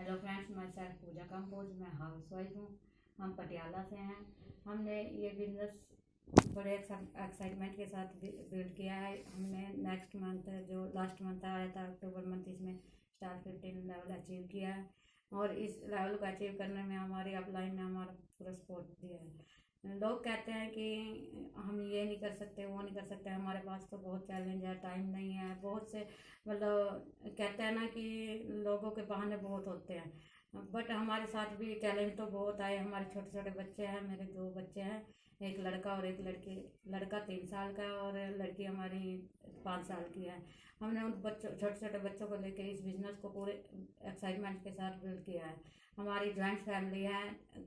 Hello friends, मैं sir पूजा कंबोज। मैं house wife हूँ। हम पटियाला से हैं। हमने ये बिजनेस बड़े एक्साइटमेंट के साथ बिल्ड किया है। हमने नेक्स्ट मंथ, जो लास्ट मंथ आया था अक्टूबर मंथ, इसमें स्टार 15 लेवल अचीव किया है। और इस लेवल को अचीव करने में हमारी अपलाइन ने हमारा पूरा सपोर्ट दिया है। लोग कहते हैं कि हम ये नहीं कर सकते, वो नहीं कर सकते, हमारे पास तो बहुत चैलेंज है, टाइम नहीं है, बहुत से मतलब कहते हैं ना कि लोगों के बहाने बहुत होते हैं। बट हमारे साथ भी चैलेंज तो बहुत आए। हमारे छोटे छोटे बच्चे हैं, मेरे दो बच्चे हैं, एक लड़का और एक लड़की। लड़का 3 साल का है और लड़की हमारी 5 साल की है। हमने उन बच्चों, छोटे छोटे बच्चों को लेकर इस बिज़नेस को पूरे एक्साइटमेंट के साथ बिल्ड किया है। हमारी जॉइंट फैमिली है।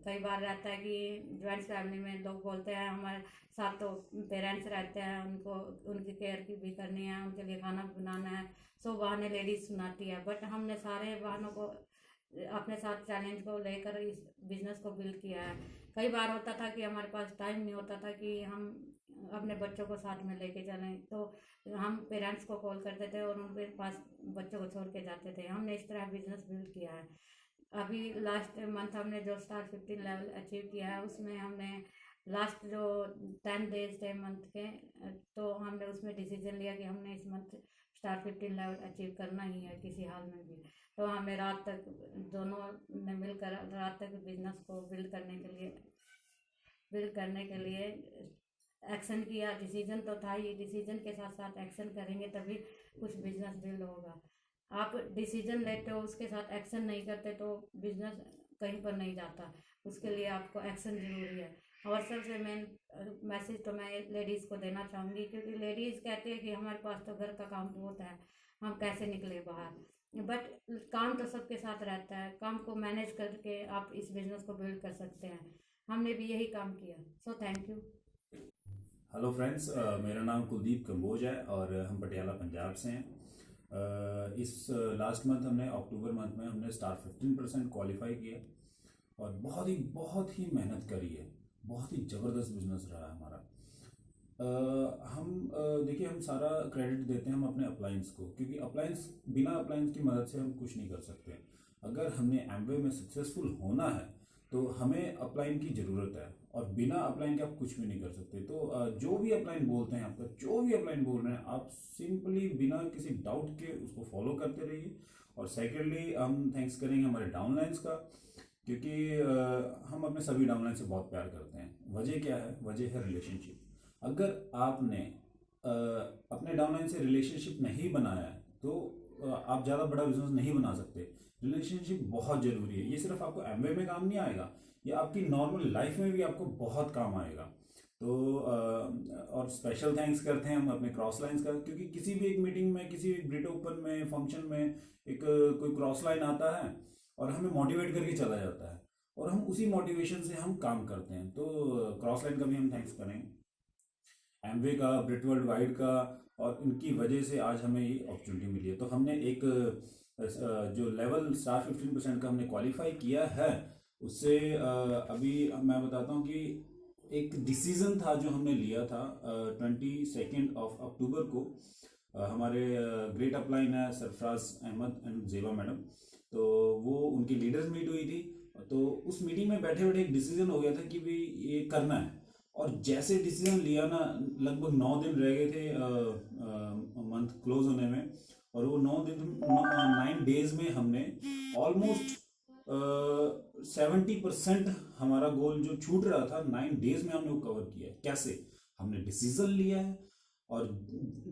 कई बार रहता है कि जॉइंट फैमिली में लोग बोलते हैं हमारे साथ तो पेरेंट्स रहते हैं, उनको उनकी केयर की भी करनी है, उनके लिए खाना बनाना है, सो बहाने लेडीज सुनाती है। बट हमने सारे बहानों को अपने साथ चैलेंज को लेकर इस बिजनेस को बिल्ड किया है। कई बार होता था कि हमारे पास टाइम नहीं होता था कि हम अपने बच्चों को साथ में लेके चलें, तो हम पेरेंट्स को कॉल करते थे और उनके पास बच्चों को छोड़ के जाते थे। हमने इस तरह बिजनेस बिल्ड किया है। अभी लास्ट मंथ हमने जो स्टार 15 लेवल अचीव किया है, उसमें हमने लास्ट जो 10 डेज थे मंथ के, तो हमने उसमें डिसीजन लिया कि हमने इस मंथ स्टार 15 लेवल अचीव करना ही है किसी हाल में भी। तो हमें रात तक, दोनों ने मिलकर रात तक बिजनेस को बिल्ड करने के लिए एक्शन किया। डिसीजन तो था ही, डिसीजन के साथ साथ एक्शन करेंगे तभी कुछ बिजनेस बिल्ड होगा। आप डिसीजन लेते हो, उसके साथ एक्शन नहीं करते तो बिजनेस कहीं पर नहीं जाता। उसके लिए आपको एक्शन जरूरी है। और सबसे मेन मैसेज तो मैं लेडीज़ को देना चाहूँगी, क्योंकि लेडीज़ कहती है कि हमारे पास तो घर का काम बहुत है, हम कैसे निकले बाहर। बट काम तो सबके साथ रहता है, काम को मैनेज करके आप इस बिजनेस को बिल्ड कर सकते हैं। हमने भी यही काम किया। So thank you. Hello friends, मेरा नाम कुलदीप कंबोज है और हम पटियाला पंजाब से हैं। इस लास्ट मंथ हमने अक्टूबर मंथ में हमने स्टार 15% क्वालिफाई किया और बहुत ही मेहनत करी है। बहुत ही ज़बरदस्त बिजनेस रहा है हमारा। देखिए, हम सारा क्रेडिट देते हैं हम अपने अप्लायंस को, क्योंकि अप्लायंस, बिना अप्लायंस की मदद से हम कुछ नहीं कर सकते। अगर हमने एमवे में सक्सेसफुल होना है तो हमें अपलाइन की ज़रूरत है, और बिना अपलाइन के आप कुछ भी नहीं कर सकते। तो जो भी अपलाइन बोलते हैं, आपका जो भी अपलाइन बोल रहे हैं, आप सिंपली बिना किसी डाउट के उसको फॉलो करते रहिए। और सेकेंडली, हम थैंक्स करेंगे हमारे डाउनलाइंस का, क्योंकि हम अपने सभी डाउनलाइन से बहुत प्यार करते हैं। वजह क्या है? वजह है रिलेशनशिप। अगर आपने अ, अपने डाउनलाइन से रिलेशनशिप नहीं बनाया है तो आप ज़्यादा बड़ा बिजनेस नहीं बना सकते। रिलेशनशिप बहुत ज़रूरी है। ये सिर्फ आपको एमवे में काम नहीं आएगा, ये आपकी नॉर्मल लाइफ में भी आपको बहुत काम आएगा। तो और स्पेशल थैंक्स करते हैं हम अपने क्रॉस लाइंस का, क्योंकि किसी भी एक मीटिंग में, किसी एक ग्रेट ओपन में, फंक्शन में एक कोई क्रॉस लाइन आता है और हमें मोटिवेट करके चला जाता है, और हम उसी मोटिवेशन से हम काम करते हैं। तो क्रॉस लाइन का भी हम थैंक्स करेंगे, एमवे का, ब्रिट वर्ल्ड वाइड का। और इनकी वजह से आज हमें ये अपॉर्चुनिटी मिली है। तो हमने एक जो लेवल स्टार 15% का हमने क्वालिफाई किया है, उससे अभी मैं बताता हूँ कि एक डिसीज़न था जो हमने लिया था 22 अक्टूबर को। हमारे ग्रेट अपलाइन है सरफराज अहमद एंड जेबा मैडम, तो वो उनकी लीडर्स मीट हुई थी। तो उस मीटिंग में बैठे बैठे एक डिसीजन हो गया था कि भाई ये करना है। और जैसे डिसीजन लिया ना, लगभग 9 दिन रह गए थे मंथ क्लोज होने में, और वो 9 डेज में हमने ऑलमोस्ट 70% हमारा गोल जो छूट रहा था, 9 डेज में हमने वो कवर किया है। कैसे? हमने डिसीजन लिया है, और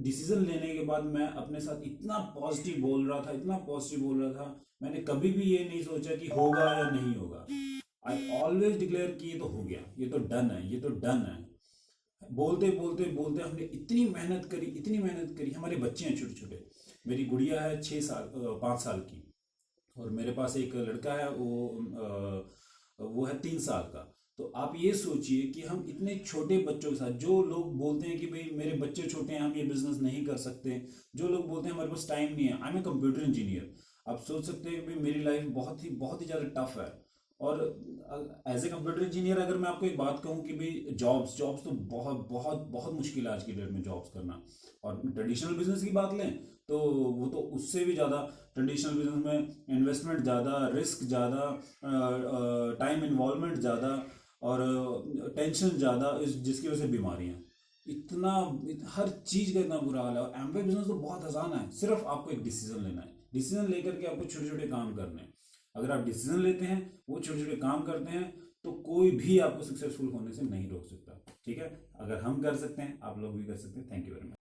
डिसीजन लेने के बाद मैं अपने साथ इतना पॉजिटिव बोल रहा था, इतना पॉजिटिव बोल रहा था। मैंने कभी भी ये नहीं सोचा कि होगा या नहीं होगा। आई ऑलवेज डिक्लेयर कि ये तो हो गया, ये तो डन है, ये तो डन है। बोलते बोलते बोलते हमने इतनी मेहनत करी, इतनी मेहनत करी। हमारे बच्चे हैं छोटे छोटे। मेरी गुड़िया है 6 साल 5 साल की, और मेरे पास एक लड़का है, वो है 3 साल का। तो आप ये सोचिए कि हम इतने छोटे बच्चों के साथ, जो लोग बोलते हैं कि भाई मेरे बच्चे छोटे हैं, हम ये बिजनेस नहीं कर सकते, जो लोग बोलते हैं हमारे पास टाइम नहीं है, I am a computer engineer, आप सोच सकते हैं कि भाई मेरी लाइफ बहुत ही ज़्यादा टफ है। और एज ए कंप्यूटर इंजीनियर अगर मैं आपको एक बात कहूँ कि भाई जॉब्स जॉब्स तो बहुत बहुत बहुत मुश्किल है आज की डेट में जॉब्स करना। और ट्रेडिशनल बिजनेस की बात लें तो वो तो उससे भी ज़्यादा, ट्रेडिशनल बिजनेस में इन्वेस्टमेंट ज़्यादा, रिस्क ज़्यादा, टाइम इन्वॉल्वमेंट ज़्यादा और टेंशन ज़्यादा, इस जिसकी वजह से बीमारियाँ इतना हर चीज़ का इतना बुरा हाल है। और एमवे बिजनेस तो बहुत आसान है, सिर्फ आपको एक डिसीजन लेना है, डिसीजन लेकर के आपको छोटे छोटे काम करने हैं। अगर आप डिसीजन लेते हैं, वो छोटे छोटे काम करते हैं, तो कोई भी आपको सक्सेसफुल होने से नहीं रोक सकता। ठीक है, अगर हम कर सकते हैं आप लोग भी कर सकते हैं। Thank you very much.